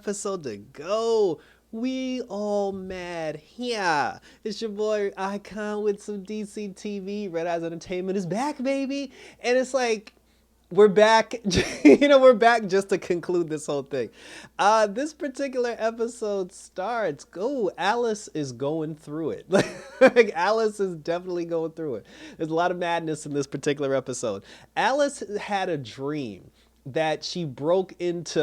episode to go. We all mad. Yeah. It's your boy Icon with some DC TV. Red Eyes Entertainment is back, baby. And it's like, we're back. We're back just to conclude this whole thing. This particular episode starts. Oh, Alice is going through it. Like Alice is definitely going through it. There's a lot of madness in this particular episode. Alice had a dream that she broke into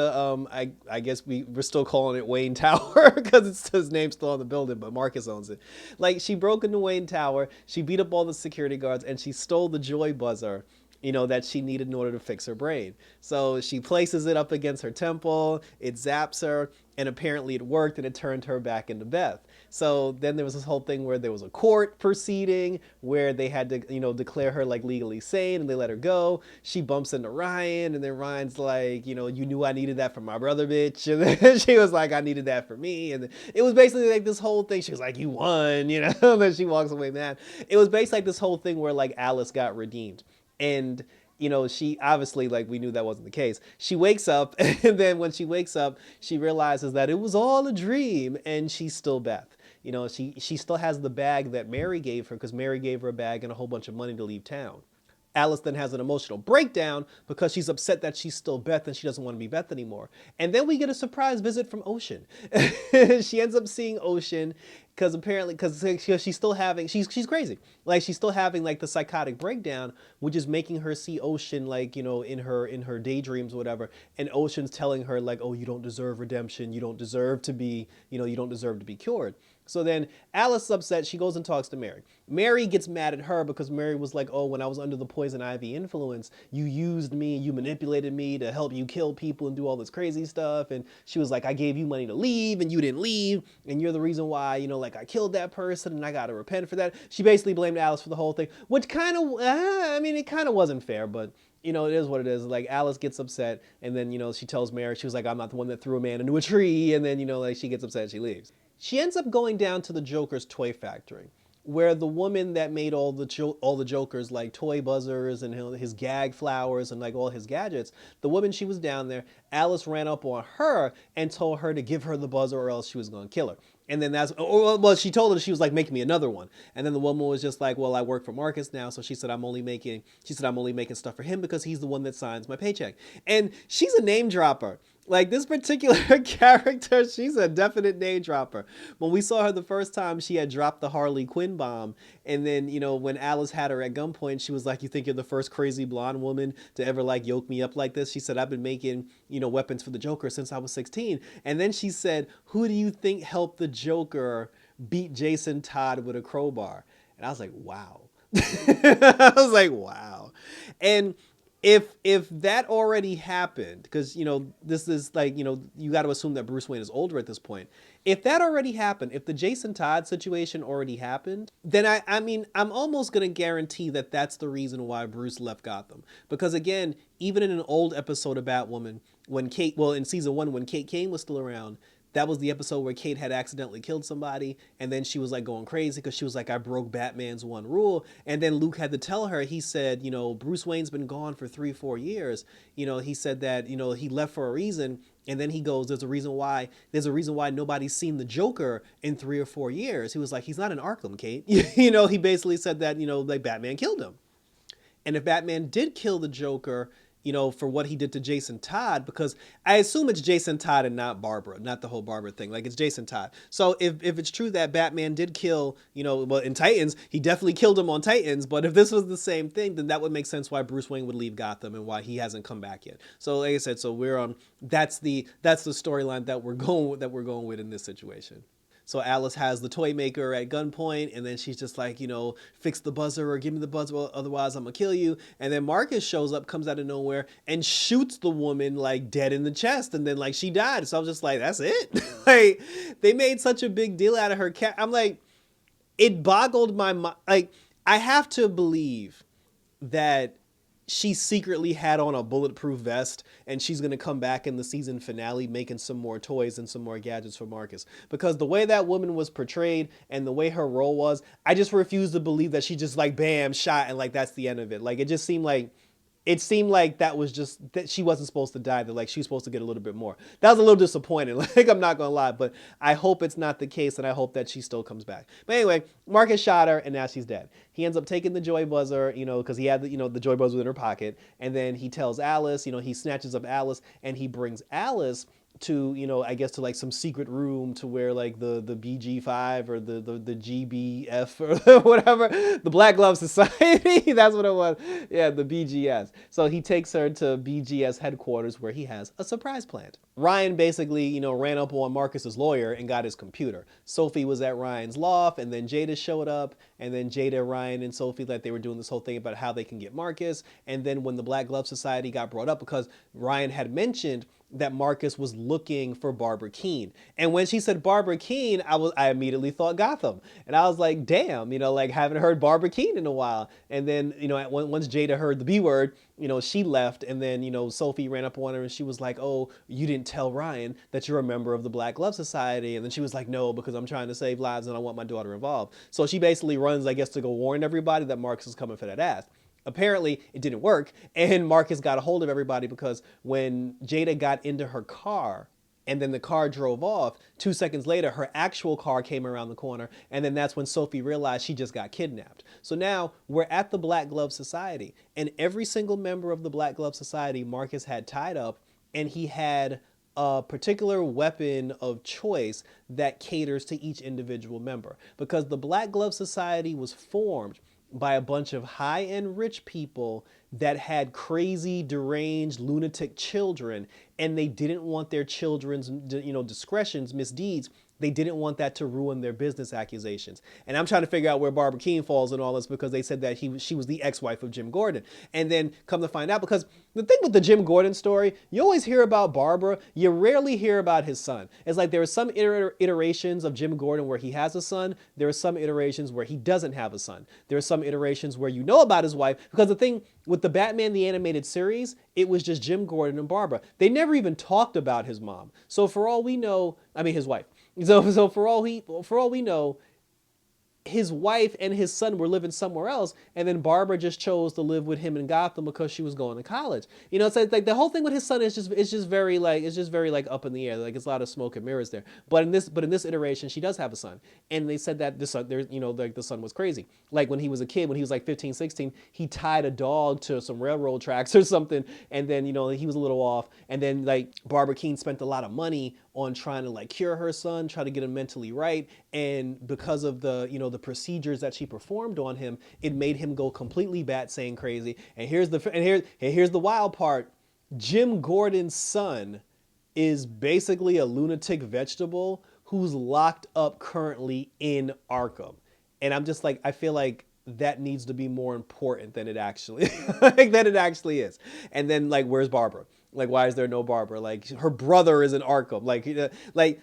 I guess we're still calling it Wayne Tower because it's his name's still on the building, but Marcus owns it. Like she broke into Wayne Tower, she beat up all the security guards, and she stole the joy buzzer, that she needed in order to fix her brain. So she places it up against her temple, it zaps her, and apparently it worked and it turned her back into Beth. So then there was this whole thing where there was a court proceeding where they had to, declare her like legally sane and they let her go. She bumps into Ryan and then Ryan's like, you knew I needed that for my brother, bitch. And then she was like, I needed that for me. And it was basically like this whole thing. She was like, you won, and then she walks away mad. It was basically like this whole thing where like Alice got redeemed. And she obviously, like, we knew that wasn't the case. She wakes up, and then when she wakes up, she realizes that it was all a dream, and she's still Beth. She still has the bag that Mary gave her because Mary gave her a bag and a whole bunch of money to leave town. Alice then has an emotional breakdown because she's upset that she's still Beth and she doesn't want to be Beth anymore. And then we get a surprise visit from Ocean. She ends up seeing Ocean because she's still having she's crazy. Like she's still having like the psychotic breakdown, which is making her see Ocean like, in her daydreams or whatever. And Ocean's telling her like, oh, you don't deserve redemption. You don't deserve to be, you don't deserve to be cured. So then Alice is upset. She goes and talks to Mary. Mary gets mad at her because Mary was like, oh, when I was under the poison ivy influence, you used me, you manipulated me to help you kill people and do all this crazy stuff. And she was like, I gave you money to leave and you didn't leave. And you're the reason why, like I killed that person and I got to repent for that. She basically blamed Alice for the whole thing, which kind of, it kind of wasn't fair, but it is what it is. Like Alice gets upset and then, she tells Mary, she was like, I'm not the one that threw a man into a tree. And then, like she gets upset and she leaves. She ends up going down to the Joker's toy factory, where the woman that made all the Joker's like toy buzzers and his gag flowers and like all his gadgets, the woman, she was down there. Alice ran up on her and told her to give her the buzzer or else she was going to kill her. And then she told her, she was like, make me another one. And then the woman was just like, well, I work for Marcus now. So she said, I'm only making stuff for him because he's the one that signs my paycheck. And she's a name dropper. Like this particular character, she's a definite name dropper. When we saw her the first time, she had dropped the Harley Quinn bomb. And then, when Alice had her at gunpoint, she was like, you think you're the first crazy blonde woman to ever like yoke me up like this? She said, I've been making, weapons for the Joker since I was 16. And then she said, who do you think helped the Joker beat Jason Todd with a crowbar? And I was like, wow. I was like, wow. And if that already happened, because this is like, you got to assume that Bruce Wayne is older at this point. If that already happened, if the Jason Todd situation already happened, then I'm almost gonna guarantee that that's the reason why Bruce left Gotham. Because again, even in an old episode of Batwoman, in season 1, when Kate Kane was still around, that was the episode where Kate had accidentally killed somebody, and then she was like going crazy because she was like, I broke Batman's one rule. And then Luke had to tell her, he said, Bruce Wayne's been gone for 3-4 years. He said that, he left for a reason. And then he goes, there's a reason why nobody's seen the Joker in 3 or 4 years. He was like, he's not in Arkham, Kate. He basically said that, like Batman killed him. And if Batman did kill the Joker, for what he did to Jason Todd, because I assume it's Jason Todd and not Barbara, not the whole Barbara thing. Like it's Jason Todd. So if it's true that Batman did kill, well, in Titans, he definitely killed him on Titans. But if this was the same thing, then that would make sense why Bruce Wayne would leave Gotham and why he hasn't come back yet. So like I said, so we're that's the storyline that we're going with in this situation. So Alice has the toy maker at gunpoint, and then she's just like, fix the buzzer or give me the buzzer, otherwise I'm gonna kill you. And then Marcus shows up, comes out of nowhere, and shoots the woman like dead in the chest, and then like she died. So I was just like, that's it? Like they made such a big deal out of her cat. I'm like, it boggled my mind. Like I have to believe that she secretly had on a bulletproof vest and she's going to come back in the season finale making some more toys and some more gadgets for Marcus. Because the way that woman was portrayed and the way her role was, I just refuse to believe that she just like bam, shot and like that's the end of it. Like it just seemed like it seemed like that was just that she wasn't supposed to die. That like she was supposed to get a little bit more. That was a little disappointing. Like I'm not gonna lie, but I hope it's not the case, and I hope that she still comes back. But anyway, Marcus shot her, and now she's dead. He ends up taking the joy buzzer, because he had the joy buzzer in her pocket, and then he tells Alice, he snatches up Alice, and he brings Alice to I guess to like some secret room to where like the BG5 or the GBF or whatever, the Black Glove Society, that's what it was. Yeah, the BGS. So he takes her to BGS headquarters where he has a surprise planned. Ryan basically ran up on Marcus's lawyer and got his computer. Sophie was at Ryan's loft, and then Jada showed up, and then Jada, Ryan, and Sophie, like they were doing this whole thing about how they can get Marcus. And then when the Black Glove Society got brought up, because Ryan had mentioned that Marcus was looking for Barbara Keene. And when she said Barbara Keene, I immediately thought Gotham. And I was like, damn, like haven't heard Barbara Keene in a while. And then, once Jada heard the B word, she left, and then, Sophie ran up on her and she was like, oh, you didn't tell Ryan that you're a member of the Black Glove Society. And then she was like, no, because I'm trying to save lives and I want my daughter involved. So she basically runs, I guess, to go warn everybody that Marcus is coming for that ass. Apparently, it didn't work, and Marcus got a hold of everybody because when Jada got into her car and then the car drove off, 2 seconds later, her actual car came around the corner, and then that's when Sophie realized she just got kidnapped. So now we're at the Black Glove Society, and every single member of the Black Glove Society Marcus had tied up, and he had a particular weapon of choice that caters to each individual member. Because the Black Glove Society was formed by a bunch of high-end rich people that had crazy, deranged, lunatic children, and they didn't want their children's, discretions, misdeeds. They didn't want that to ruin their business accusations. And I'm trying to figure out where Barbara Keene falls in all this, because they said that she was the ex-wife of Jim Gordon. And then come to find out, because the thing with the Jim Gordon story, you always hear about Barbara, you rarely hear about his son. It's like there are some iterations of Jim Gordon where he has a son. There are some iterations where he doesn't have a son. There are some iterations where you know about his wife, because the thing with the Batman the Animated Series, it was just Jim Gordon and Barbara. They never even talked about his mom. So for all we know, his wife. So for all we know, his wife and his son were living somewhere else, and then Barbara just chose to live with him in Gotham because she was going to college. So it's like the whole thing with his son is just very like up in the air. Like it's a lot of smoke and mirrors there. But in this iteration, she does have a son, and they said that the son, like the son was crazy. Like when he was a kid, when he was like 15, 16, he tied a dog to some railroad tracks or something, and then he was a little off, and then like Barbara Keene spent a lot of money on trying to like cure her son, try to get him mentally right, and because of the the procedures that she performed on him, it made him go completely bat-sane crazy. And here's the wild part: Jim Gordon's son is basically a lunatic vegetable who's locked up currently in Arkham. And I'm just like, I feel like that needs to be more important than it actually is. And then like, where's Barbara? Like, why is there no Barbara? Like, her brother is in Arkham. Like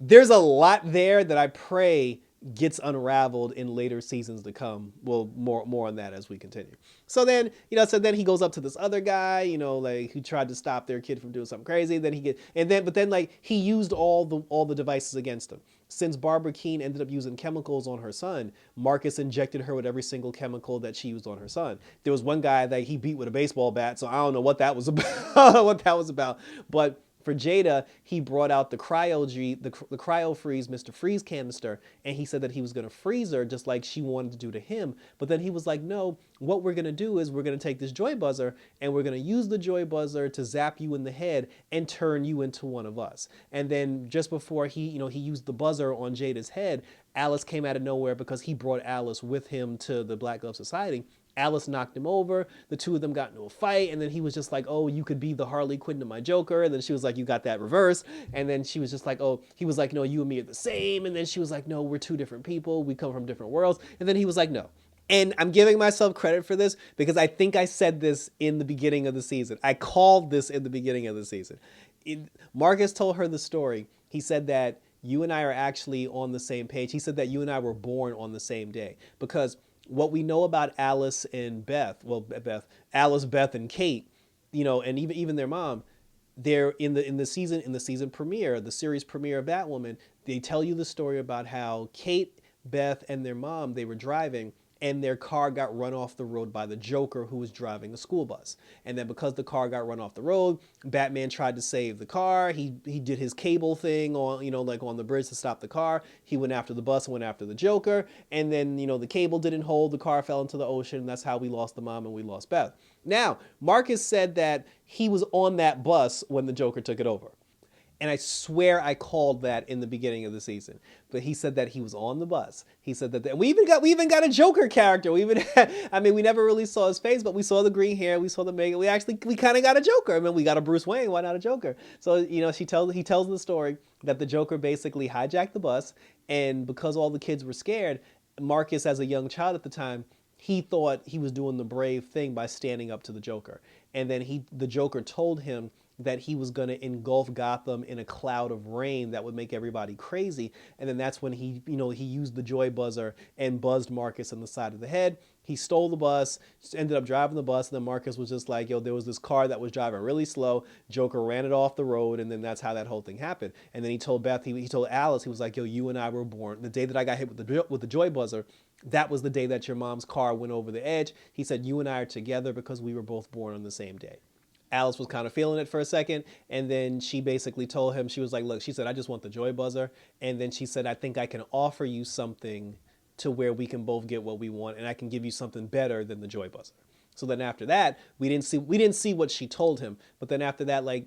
there's a lot there that I pray gets unraveled in later seasons to come. Well, more on that as we continue. So then, then he goes up to this other guy, like who tried to stop their kid from doing something crazy. But then like he used all the devices against him. Since Barbara Keene ended up using chemicals on her son, Marcus injected her with every single chemical that she used on her son. There was one guy that he beat with a baseball bat, so I don't know what that was about. I don't know what that was about, but for Jada, he brought out the cryo freeze Mr. Freeze canister, and he said that he was going to freeze her just like she wanted to do to him. But then he was like, no, what we're going to do is we're going to take this joy buzzer and we're going to use the joy buzzer to zap you in the head and turn you into one of us. And then just before he used the buzzer on Jada's head, Alice came out of nowhere because he brought Alice with him to the Black Glove Society. Alice knocked him over. The two of them got into a fight, and then he was just like, oh, you could be the Harley Quinn to my Joker. And then she was like, you got that reverse. And then she was just like, oh, he was like, no, you and me are the same. And then she was like, no, we're two different people. We come from different worlds. And then he was like, no. And I'm giving myself credit for this because I think I said this in the beginning of the season. I called this in the beginning of the season. Marcus told her the story. He said that you and I are actually on the same page. He said that you and I were born on the same day, because what we know about Alice and Alice, Beth, and Kate, and even their mom, they're in the season premiere, the series premiere of Batwoman. They tell you the story about how Kate, Beth, and their mom, they were driving, and their car got run off the road by the Joker who was driving the school bus. And then because the car got run off the road, Batman tried to save the car. He did his cable thing on, like on the bridge to stop the car. He went after the bus and went after the Joker. And then, the cable didn't hold. The car fell into the ocean. And that's how we lost the mom and we lost Beth. Now, Marcus said that he was on that bus when the Joker took it over. And I swear I called that in the beginning of the season. But he said that he was on the bus. He said that we even got a Joker character. We even had, I mean, we never really saw his face, but we saw the green hair, we saw the makeup. We kind of got a Joker. I mean, we got a Bruce Wayne. Why not a Joker? So he tells the story that the Joker basically hijacked the bus, and because all the kids were scared, Marcus, as a young child at the time, he thought he was doing the brave thing by standing up to the Joker. And then the Joker told him that he was going to engulf Gotham in a cloud of rain that would make everybody crazy. And then that's when he used the joy buzzer and buzzed Marcus in the side of the head. He stole the bus, ended up driving the bus, and then Marcus was just like, there was this car that was driving really slow. Joker ran it off the road, and then that's how that whole thing happened. And then he told Beth, he told Alice, he was like, you and I were born. The day that I got hit with the joy buzzer, that was the day that your mom's car went over the edge. He said, you and I are together because we were both born on the same day. Alice was kind of feeling it for a second, and then she basically told him, she was like, look, she said, I just want the joy buzzer. And then she said, I think I can offer you something to where we can both get what we want, and I can give you something better than the joy buzzer. So then after that, we didn't see what she told him. But then after that, like,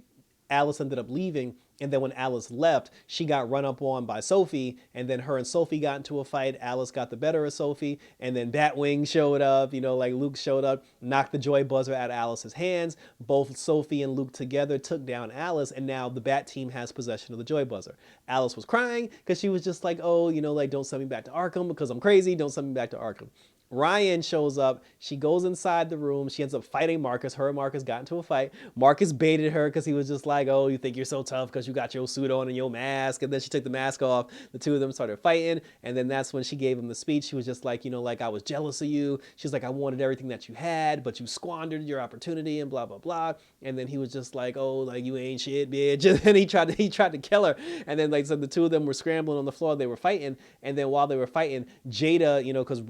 Alice ended up leaving, and then when Alice left, she got run up on by Sophie, and then her and Sophie got into a fight. Alice got the better of Sophie, and then Batwing showed up, like Luke showed up, knocked the joy buzzer out of Alice's hands. Both Sophie and Luke together took down Alice, and now the Bat team has possession of the joy buzzer. Alice was crying because she was just like, oh, like, don't send me back to Arkham because I'm crazy. Don't send me back to Arkham. Ryan shows up. She goes inside the room. She ends up fighting Marcus. Her and Marcus got into a fight. Marcus baited her because he was just like, oh, you think you're so tough because you got your suit on and your mask. And then she took the mask off. The two of them started fighting. And then that's when she gave him the speech. She was just like, like, I was jealous of you. She's like, I wanted everything that you had, but you squandered your opportunity and blah, blah, blah. And then he was just like, oh, like, you ain't shit, bitch. And then he tried to kill her. And then, like, so the two of them were scrambling on the floor. They were fighting. And then while they were fighting, Jada, because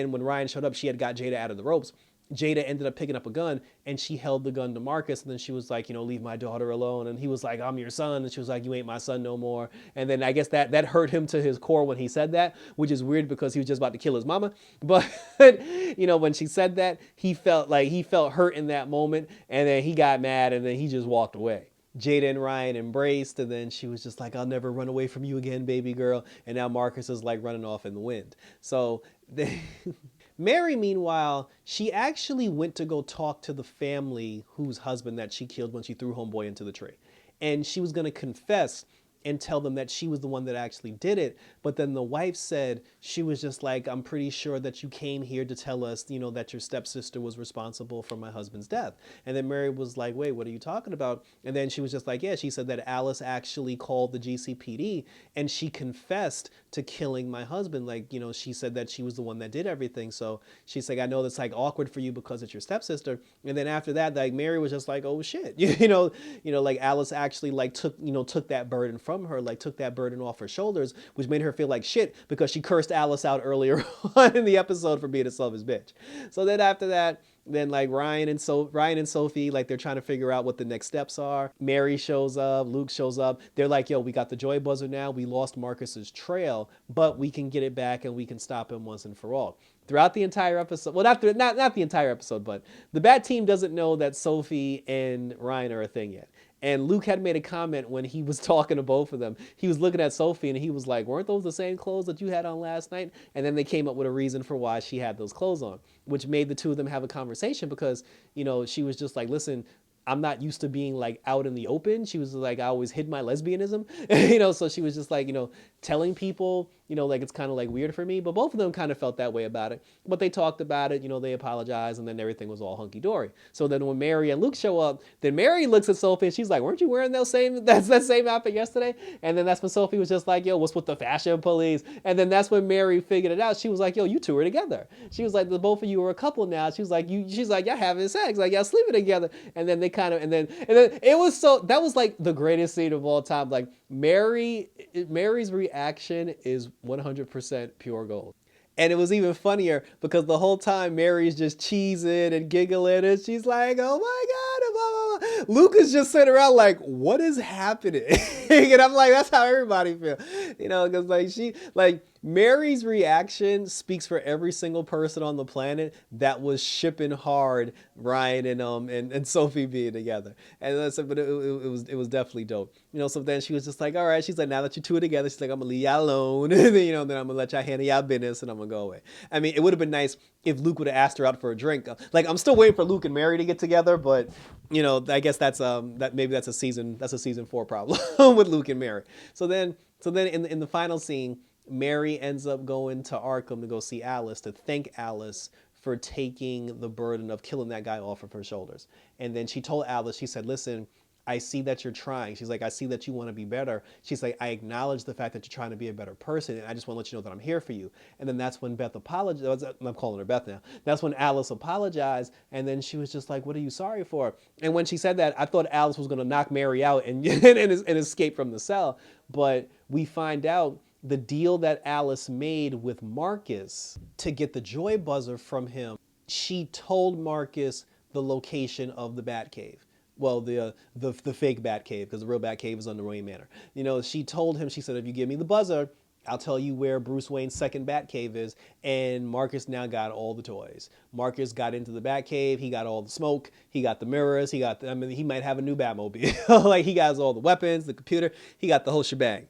when Ryan showed up, she had got Jada out of the ropes. Jada ended up picking up a gun, and she held the gun to Marcus, and then she was like, leave my daughter alone. And he was like, I'm your son. And she was like, you ain't my son no more. And then I guess that hurt him to his core when he said that, which is weird because he was just about to kill his mama. But, when she said that, he felt hurt in that moment, and then he got mad, and then he just walked away. Jada and Ryan embraced, and then she was just like, I'll never run away from you again, baby girl. And now Marcus is like running off in the wind. So Mary, meanwhile, she actually went to go talk to the family whose husband that she killed when she threw Homeboy into the tree. And she was going to confess and tell them that she was the one that actually did it. But then the wife said, she was just like, I'm pretty sure that you came here to tell us, that your stepsister was responsible for my husband's death. And then Mary was like, wait, what are you talking about? And then she was just like, yeah, she said that Alice actually called the GCPD and she confessed to killing my husband. Like, she said that she was the one that did everything. So she's like, I know that's like awkward for you because it's your stepsister. And then after that, like Mary was just like, oh shit, like Alice actually like took that burden from her, like took that burden off her shoulders, which made her feel like shit because she cursed Alice out earlier on in the episode for being a selfish bitch. So then after that, then like Ryan and Sophie, like they're trying to figure out what the next steps are. Mary shows up, Luke shows up. They're like, yo, we got the joy buzzer now. We lost Marcus's trail, but we can get it back and we can stop him once and for all. Throughout the entire episode, well, not the entire episode, but the Bat team doesn't know that Sophie and Ryan are a thing yet. And Luke had made a comment when he was talking to both of them. He was looking at Sophie and he was like, weren't those the same clothes that you had on last night? And then they came up with a reason for why she had those clothes on, which made the two of them have a conversation because, she was just like, listen, I'm not used to being like out in the open. She was like, I always hid my lesbianism, so she was just like, telling people, like it's kind of like weird for me, but both of them kind of felt that way about it. But they talked about it, they apologized, and then everything was all hunky dory. So then when Mary and Luke show up, then Mary looks at Sophie and she's like, weren't you wearing that same outfit yesterday? And then that's when Sophie was just like, yo, what's with the fashion police? And then that's when Mary figured it out. She was like, yo, you two are together. She was like, the both of you are a couple now. She was like, y'all having sex, like y'all sleeping together. And then they kind of, and then it was that was like the greatest scene of all time. Like Mary's reaction is 100% pure gold. And it was even funnier because the whole time Mary's just cheesing and giggling, and she's like, "Oh my god!" Blah, blah, blah. Luke is just sitting around like, "What is happening?" And I'm like, "That's how everybody feels," because like Mary's reaction speaks for every single person on the planet that was shipping hard Ryan and Sophie being together. And that's but it was definitely dope. So then she was just like, all right, she's like, now that you two are together, she's like, I'm gonna leave y'all alone. And then, then I'm gonna let y'all handle y'all business and I'm gonna go away. I mean, it would have been nice if Luke would have asked her out for a drink. Like, I'm still waiting for Luke and Mary to get together, but I guess that's a season 4 problem with Luke and Mary. So then in the final scene, Mary ends up going to Arkham to go see Alice, to thank Alice for taking the burden of killing that guy off of her shoulders. And then she told Alice, she said, listen, I see that you're trying. She's like, I see that you want to be better. She's like, I acknowledge the fact that you're trying to be a better person, and I just want to let you know that I'm here for you. And then that's when Beth apologized. I'm calling her Beth now. That's when Alice apologized, and then she was just like, what are you sorry for? And when she said that, I thought Alice was going to knock Mary out and escape from the cell. But we find out the deal that Alice made with Marcus to get the joy buzzer from him, she told Marcus the location of the Batcave. Well, the fake Batcave, because the real Batcave is on the Wayne Manor. She told him, she said, if you give me the buzzer, I'll tell you where Bruce Wayne's second Batcave is. And Marcus now got all the toys. Marcus got into the Batcave. He got all the smoke. He got the mirrors. He might have a new Batmobile. Like, he got all the weapons, the computer. He got the whole shebang.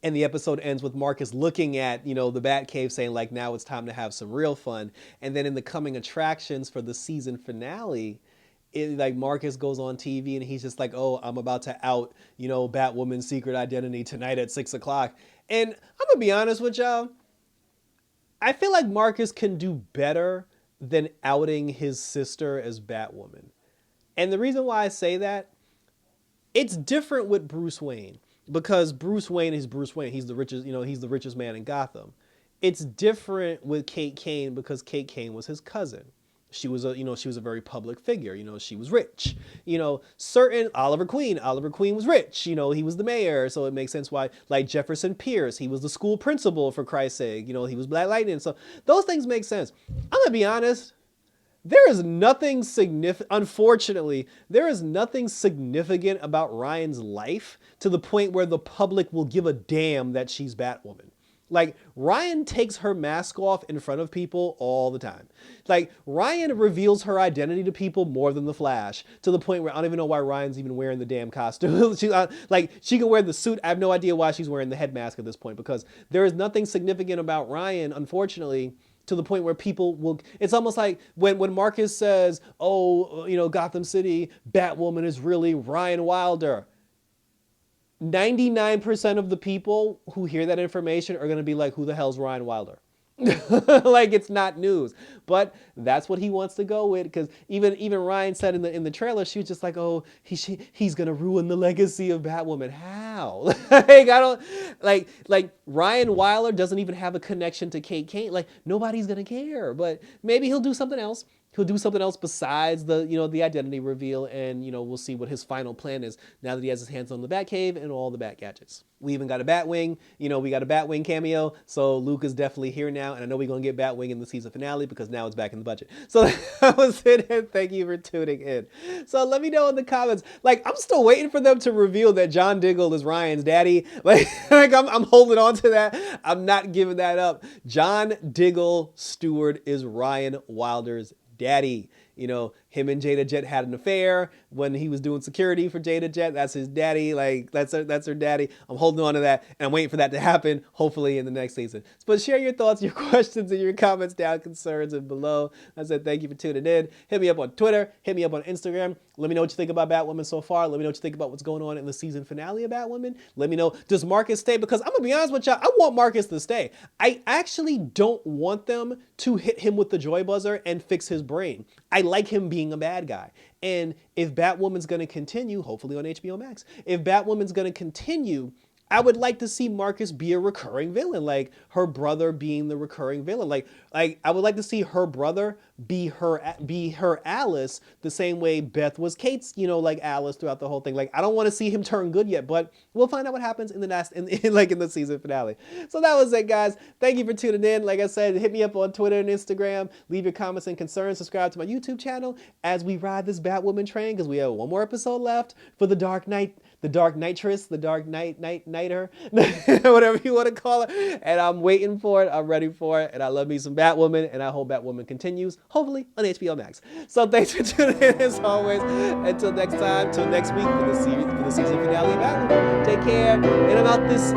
And the episode ends with Marcus looking at, the Batcave saying, like, now it's time to have some real fun. And then in the coming attractions for the season finale, like Marcus goes on TV and he's just like, oh, I'm about to out, Batwoman's secret identity tonight at 6 o'clock. And I'm gonna be honest with y'all, I feel like Marcus can do better than outing his sister as Batwoman. And the reason why I say that, it's different with Bruce Wayne, because Bruce Wayne is Bruce Wayne. He's the richest man in Gotham. It's different with Kate Kane because Kate Kane was his cousin. She was a very public figure. She was rich. Certain Oliver Queen was rich. He was the mayor, so it makes sense why. Like Jefferson Pierce, he was the school principal, for Christ's sake. He was Black Lightning. So those things make sense. I'm gonna be honest. There is nothing significant, unfortunately, there is nothing significant about Ryan's life to the point where the public will give a damn that she's Batwoman. Like, Ryan takes her mask off in front of people all the time. Like, Ryan reveals her identity to people more than the Flash, to the point where I don't even know why Ryan's even wearing the damn costume. she can wear the suit. I have no idea why she's wearing the head mask at this point, because there is nothing significant about Ryan, unfortunately, to the point where people will, it's almost like when Marcus says, oh, Gotham City, Batwoman is really Ryan Wilder. 99% of the people who hear that information are going to be like, who the hell's Ryan Wilder? Like, it's not news, but that's what he wants to go with. Because even Ryan said in the trailer, she was just like, oh, he's gonna ruin the legacy of Batwoman. How? Like, I don't like Ryan Wilder doesn't even have a connection to Kate Kane. Like, nobody's gonna care. But maybe he'll do something else. He'll do something else besides the identity reveal, and we'll see what his final plan is now that he has his hands on the Batcave and all the Bat gadgets. We even got a Batwing, we got a Batwing cameo, so Luke is definitely here now, and I know we're going to get Batwing in the season finale because now it's back in the budget. So that was it, and thank you for tuning in. So let me know in the comments, like, I'm still waiting for them to reveal that John Diggle is Ryan's daddy. Like I'm holding on to that. I'm not giving that up. John Diggle Stewart is Ryan Wilder's daddy. Him and Jada Jet had an affair when he was doing security for Jada Jet. That's his daddy. Like, that's her daddy. I'm holding on to that, and I'm waiting for that to happen, hopefully in the next season. But share your thoughts, your questions, and your comments down, concerns, and below. I said thank you for tuning in. Hit me up on Twitter. Hit me up on Instagram. Let me know what you think about Batwoman so far. Let me know what you think about what's going on in the season finale of Batwoman. Let me know, does Marcus stay? Because I'm going to be honest with y'all, I want Marcus to stay. I actually don't want them to hit him with the joy buzzer and fix his brain. I like him being a bad guy. And if Batwoman's going to continue, hopefully on HBO Max, if Batwoman's going to continue I would like to see Marcus be a recurring villain, like her brother being the recurring villain. Like I would like to see her brother be her Alice the same way Beth was Kate's, like Alice throughout the whole thing. Like I don't want to see him turn good yet, but we'll find out what happens in the next in the season finale. So that was it, guys. Thank you for tuning in. Like I said, hit me up on Twitter and Instagram. Leave your comments and concerns. Subscribe to my YouTube channel as we ride this Batwoman train, because we have one more episode left for the Dark Knight, the Dark Nitress, the Dark Nighter, whatever you want to call it. And I'm waiting for it. I'm ready for it. And I love me some Batwoman. And I hope Batwoman continues, hopefully on HBO Max. So thanks for tuning in as always. Until next time, till next week for the season finale of Batwoman. Take care. And I'm out this